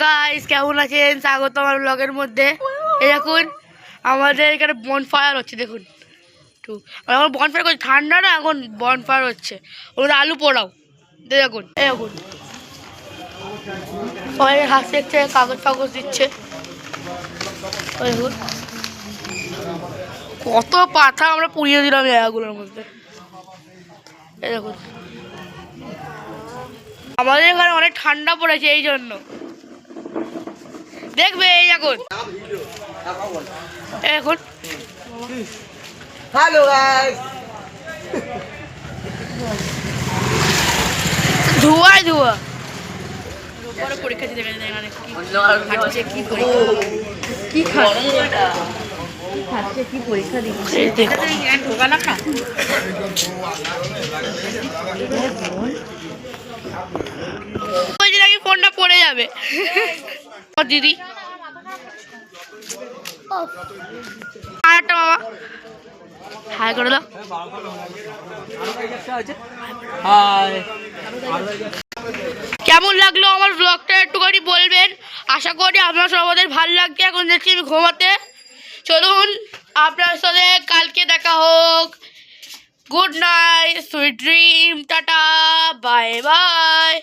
Guys, কেমন আছেন? স্বাগত আমার ব্লগের মধ্যে। এই দেখুন আমাদের এখানে বনফায়ার হচ্ছে, দেখুন একটু। এখন বনফায়ার করছে, ঠান্ডা না, এখন বনফায়ার হচ্ছে। ওদের আলু পোড়াও দেখুন, এই দেখুন সবাই হাত দেখছে, কাগজ ফাগজ দিচ্ছে। ওই দেখুন কত পাথা আমরা পুড়িয়ে দিলাম জায়গাগুলোর মধ্যে। এই দেখুন আমাদের এখানে অনেক ঠান্ডা পড়েছে, এই জন্য দেখবে। এই এখন এখন হ্যালো গাইস, ধোঁয়ায় ধোঁয়া। পরে পরীক্ষা দিতে গেছে, কি খাচ্ছে, কি পরীক্ষা দিচ্ছে ঢোকা না খা। বলছি নাকি ফোনটা পড়ে যাবে। দিদি আর একটা মামা হাই করে দাও। কেমন লাগলো আমার ব্লগটা একটুখানি বলবেন। আশা করি আপনার সবাদের ভালো লাগছে। এখন দেখছি আমি ঘুমাতে। চলুন আপনার সাথে কালকে দেখা হোক। Good night, sweet dream, tata, bye bye.